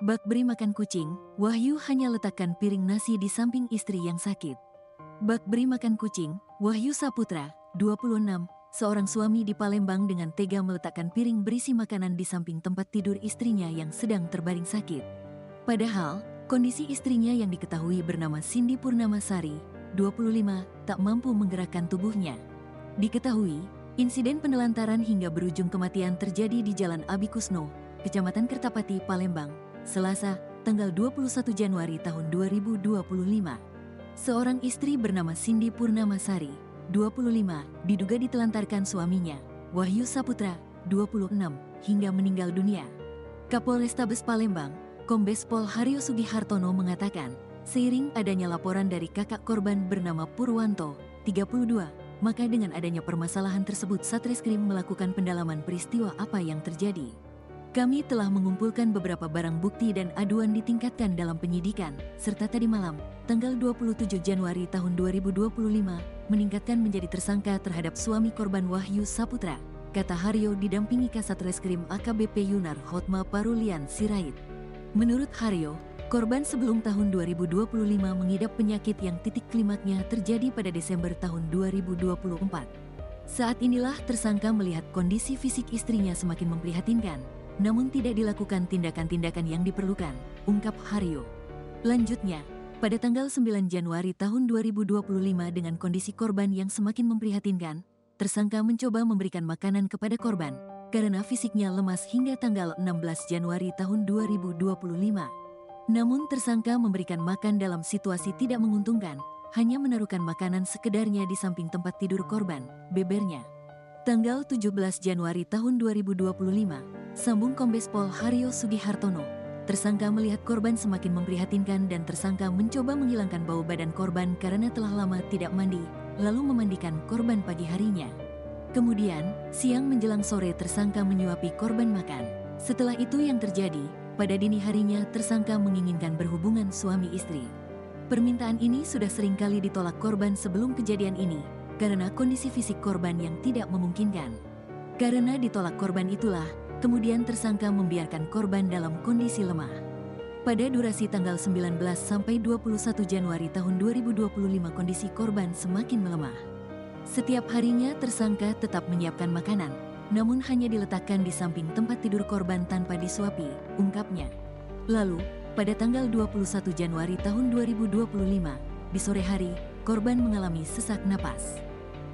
Bak beri makan kucing, Wahyu hanya letakkan piring nasi di samping istri yang sakit. Bak beri makan kucing, Wahyu Saputra, 26, seorang suami di Palembang dengan tega meletakkan piring berisi makanan di samping tempat tidur istrinya yang sedang terbaring sakit. Padahal, kondisi istrinya yang diketahui bernama Cindy Purnamasari, 25, tak mampu menggerakkan tubuhnya. Diketahui, insiden penelantaran hingga berujung kematian terjadi di Jalan Abi Kusno, Kecamatan Kertapati, Palembang, Selasa, tanggal 21 Januari tahun 2025. Seorang istri bernama Cindy Purnamasari, 25, diduga ditelantarkan suaminya, Wahyu Saputra, 26, hingga meninggal dunia. Kapolrestabes Palembang, Kombes Pol Haryo Sugihartono mengatakan, seiring adanya laporan dari kakak korban bernama Purwanto, 32, maka dengan adanya permasalahan tersebut Satreskrim melakukan pendalaman peristiwa apa yang terjadi. Kami telah mengumpulkan beberapa barang bukti dan aduan ditingkatkan dalam penyidikan, serta tadi malam, tanggal 27 Januari tahun 2025, meningkatkan menjadi tersangka terhadap suami korban Wahyu Saputra, kata Haryo didampingi Kasatreskrim AKBP Yunar Hotma Parulian Sirait. Menurut Haryo, korban sebelum tahun 2025 mengidap penyakit yang titik klimaknya terjadi pada Desember tahun 2024. Saat inilah tersangka melihat kondisi fisik istrinya semakin memprihatinkan, namun tidak dilakukan tindakan-tindakan yang diperlukan, ungkap Haryo. Lanjutnya, pada tanggal 9 Januari tahun 2025 dengan kondisi korban yang semakin memprihatinkan, tersangka mencoba memberikan makanan kepada korban, karena fisiknya lemas hingga tanggal 16 Januari tahun 2025. Namun tersangka memberikan makan dalam situasi tidak menguntungkan, hanya menaruhkan makanan sekedarnya di samping tempat tidur korban, bebernya. Tanggal 17 Januari tahun 2025, sambung Kombes Pol Haryo Sugihartono, tersangka melihat korban semakin memprihatinkan dan tersangka mencoba menghilangkan bau badan korban karena telah lama tidak mandi, lalu memandikan korban pagi harinya. Kemudian, siang menjelang sore tersangka menyuapi korban makan. Setelah itu yang terjadi, pada dini harinya tersangka menginginkan berhubungan suami istri. Permintaan ini sudah seringkali ditolak korban sebelum kejadian ini, karena kondisi fisik korban yang tidak memungkinkan. Karena ditolak korban itulah, kemudian tersangka membiarkan korban dalam kondisi lemah. Pada durasi tanggal 19 sampai 21 Januari tahun 2025 kondisi korban semakin melemah. Setiap harinya tersangka tetap menyiapkan makanan, namun hanya diletakkan di samping tempat tidur korban tanpa disuapi, ungkapnya. Lalu, pada tanggal 21 Januari tahun 2025, di sore hari, korban mengalami sesak napas.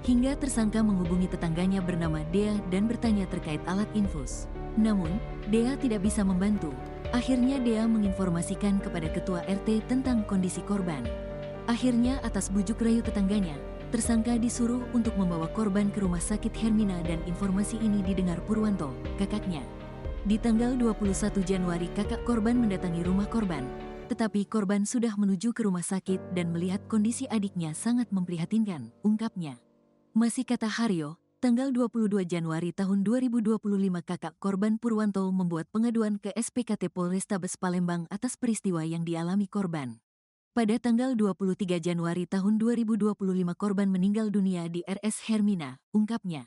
Hingga tersangka menghubungi tetangganya bernama Dea dan bertanya terkait alat infus. Namun, Dea tidak bisa membantu. Akhirnya Dea menginformasikan kepada ketua RT tentang kondisi korban. Akhirnya atas bujuk rayu tetangganya, tersangka disuruh untuk membawa korban ke rumah sakit Hermina dan informasi ini didengar Purwanto, kakaknya. Di tanggal 21 Januari kakak korban mendatangi rumah korban, tetapi korban sudah menuju ke rumah sakit dan melihat kondisi adiknya sangat memprihatinkan, ungkapnya. Masih kata Haryo, tanggal 22 Januari tahun 2025 kakak korban Purwanto membuat pengaduan ke SPKT Polrestabes Palembang atas peristiwa yang dialami korban. Pada tanggal 23 Januari tahun 2025 korban meninggal dunia di RS Hermina, ungkapnya.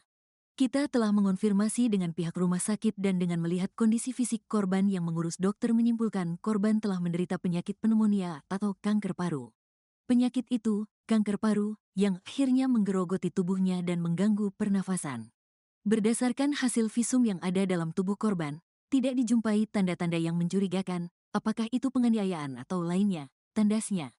Kita telah mengonfirmasi dengan pihak rumah sakit dan dengan melihat kondisi fisik korban yang mengurus dokter menyimpulkan korban telah menderita penyakit pneumonia atau kanker paru. Penyakit itu, kanker paru, yang akhirnya menggerogoti tubuhnya dan mengganggu pernafasan. Berdasarkan hasil visum yang ada dalam tubuh korban, tidak dijumpai tanda-tanda yang mencurigakan, apakah itu penganiayaan atau lainnya, tandasnya.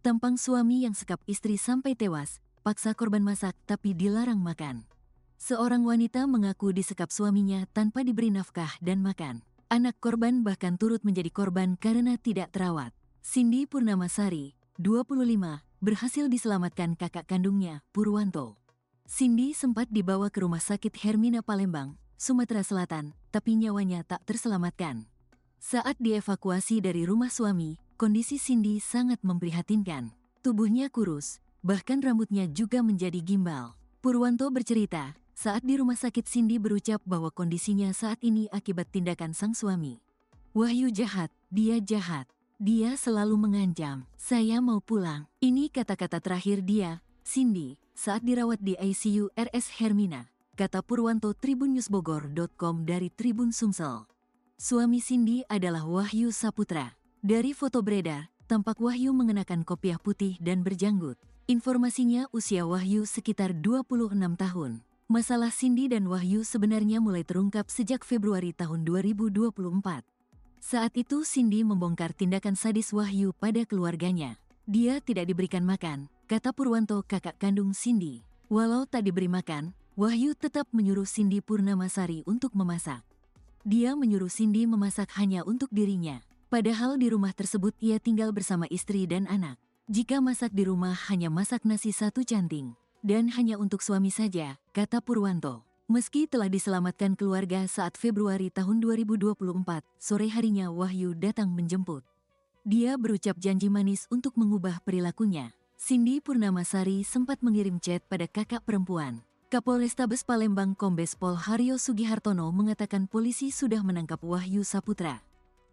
Tampang suami yang sekap istri sampai tewas, paksa korban masak tapi dilarang makan. Seorang wanita mengaku disekap suaminya tanpa diberi nafkah dan makan. Anak korban bahkan turut menjadi korban karena tidak terawat. Cindy Purnamasari, 25, berhasil diselamatkan kakak kandungnya, Purwanto. Cindy sempat dibawa ke rumah sakit Hermina Palembang, Sumatera Selatan, tapi nyawanya tak terselamatkan. Saat dievakuasi dari rumah suami, kondisi Cindy sangat memprihatinkan. Tubuhnya kurus, bahkan rambutnya juga menjadi gimbal. Purwanto bercerita, saat di rumah sakit Cindy berucap bahwa kondisinya saat ini akibat tindakan sang suami. Wahyu jahat, dia selalu mengancam, saya mau pulang. Ini kata-kata terakhir dia, Cindy, saat dirawat di ICU RS Hermina, kata Purwanto tribunnews.bogor.com dari Tribun Sumsel. Suami Cindy adalah Wahyu Saputra. Dari foto beredar, tampak Wahyu mengenakan kopiah putih dan berjanggut. Informasinya usia Wahyu sekitar 26 tahun. Masalah Cindy dan Wahyu sebenarnya mulai terungkap sejak Februari tahun 2024. Saat itu Cindy membongkar tindakan sadis Wahyu pada keluarganya. Dia tidak diberikan makan, kata Purwanto kakak kandung Cindy. Walau tak diberi makan, Wahyu tetap menyuruh Cindy Purnamasari untuk memasak. Dia menyuruh Cindy memasak hanya untuk dirinya. Padahal di rumah tersebut ia tinggal bersama istri dan anak. Jika masak di rumah hanya masak nasi satu canting. Dan hanya untuk suami saja, kata Purwanto. Meski telah diselamatkan keluarga saat Februari tahun 2024, sore harinya Wahyu datang menjemput. Dia berucap janji manis untuk mengubah perilakunya. Cindy Purnamasari sempat mengirim chat pada kakak perempuan. Kapolrestabes Palembang Kombes Pol Haryo Sugihartono mengatakan polisi sudah menangkap Wahyu Saputra.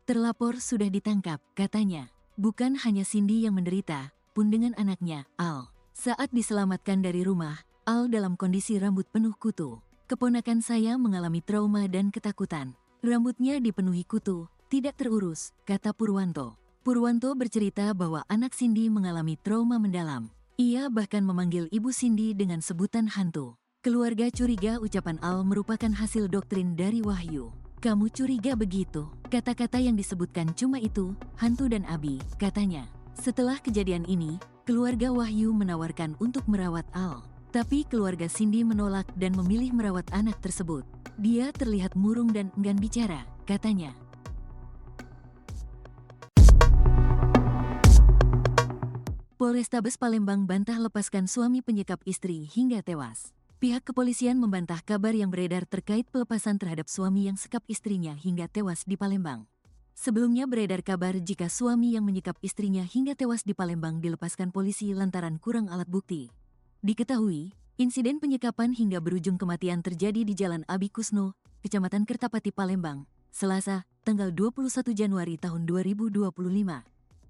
Terlapor sudah ditangkap, katanya. Bukan hanya Cindy yang menderita, pun dengan anaknya, Al. Saat diselamatkan dari rumah, Al dalam kondisi rambut penuh kutu. Keponakan saya mengalami trauma dan ketakutan. Rambutnya dipenuhi kutu, tidak terurus, kata Purwanto. Purwanto bercerita bahwa anak Cindy mengalami trauma mendalam. Ia bahkan memanggil ibu Cindy dengan sebutan hantu. Keluarga curiga ucapan Al merupakan hasil doktrin dari Wahyu. Kamu curiga begitu? Kata-kata yang disebutkan cuma itu, hantu dan Abi, katanya. Setelah kejadian ini, keluarga Wahyu menawarkan untuk merawat Al. Tapi keluarga Cindy menolak dan memilih merawat anak tersebut. Dia terlihat murung dan enggan bicara, katanya. Polrestabes Palembang bantah lepaskan suami penyekap istri hingga tewas. Pihak kepolisian membantah kabar yang beredar terkait pelepasan terhadap suami yang sekap istrinya hingga tewas di Palembang. Sebelumnya beredar kabar jika suami yang menyekap istrinya hingga tewas di Palembang dilepaskan polisi lantaran kurang alat bukti. Diketahui, insiden penyekapan hingga berujung kematian terjadi di Jalan Abi Kusno, Kecamatan Kertapati, Palembang, Selasa, tanggal 21 Januari tahun 2025.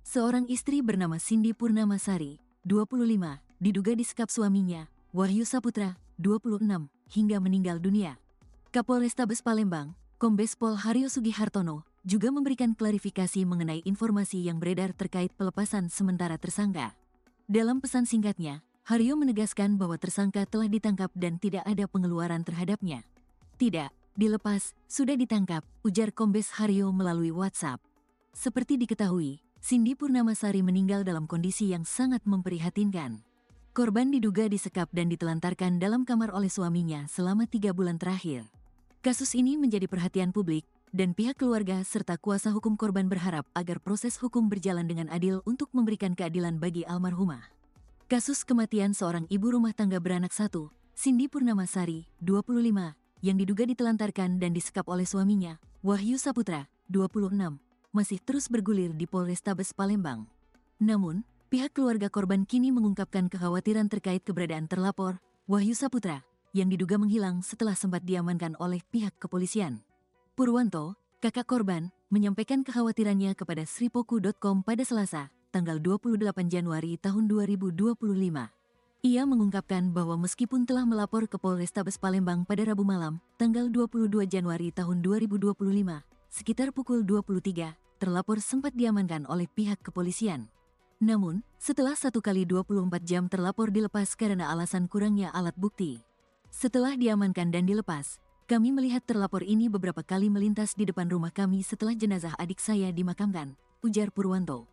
Seorang istri bernama Cindy Purnamasari, 25, diduga disekap suaminya, Wahyu Saputra, 26, hingga meninggal dunia. Kapolrestabes Palembang, Kombes Pol Haryo Sugihartono, juga memberikan klarifikasi mengenai informasi yang beredar terkait pelepasan sementara tersangka. Dalam pesan singkatnya, Haryo menegaskan bahwa tersangka telah ditangkap dan tidak ada pengeluaran terhadapnya. Tidak, dilepas, sudah ditangkap, ujar Kombes Haryo melalui WhatsApp. Seperti diketahui, Cindy Purnamasari meninggal dalam kondisi yang sangat memprihatinkan. Korban diduga disekap dan ditelantarkan dalam kamar oleh suaminya selama 3 bulan terakhir. Kasus ini menjadi perhatian publik, dan pihak keluarga serta kuasa hukum korban berharap agar proses hukum berjalan dengan adil untuk memberikan keadilan bagi almarhumah. Kasus kematian seorang ibu rumah tangga beranak satu, Cindy Purnamasari, 25, yang diduga ditelantarkan dan disekap oleh suaminya, Wahyu Saputra, 26, masih terus bergulir di Polrestabes Palembang. Namun, pihak keluarga korban kini mengungkapkan kekhawatiran terkait keberadaan terlapor, Wahyu Saputra, yang diduga menghilang setelah sempat diamankan oleh pihak kepolisian. Purwanto, kakak korban, menyampaikan kekhawatirannya kepada sripoku.com pada Selasa, tanggal 28 Januari tahun 2025. Ia mengungkapkan bahwa meskipun telah melapor ke Polrestabes Palembang pada Rabu malam, tanggal 22 Januari tahun 2025, sekitar pukul 23, terlapor sempat diamankan oleh pihak kepolisian. Namun, setelah 1x24 jam terlapor dilepas karena alasan kurangnya alat bukti. Setelah diamankan dan dilepas, kami melihat terlapor ini beberapa kali melintas di depan rumah kami setelah jenazah adik saya dimakamkan, ujar Purwanto.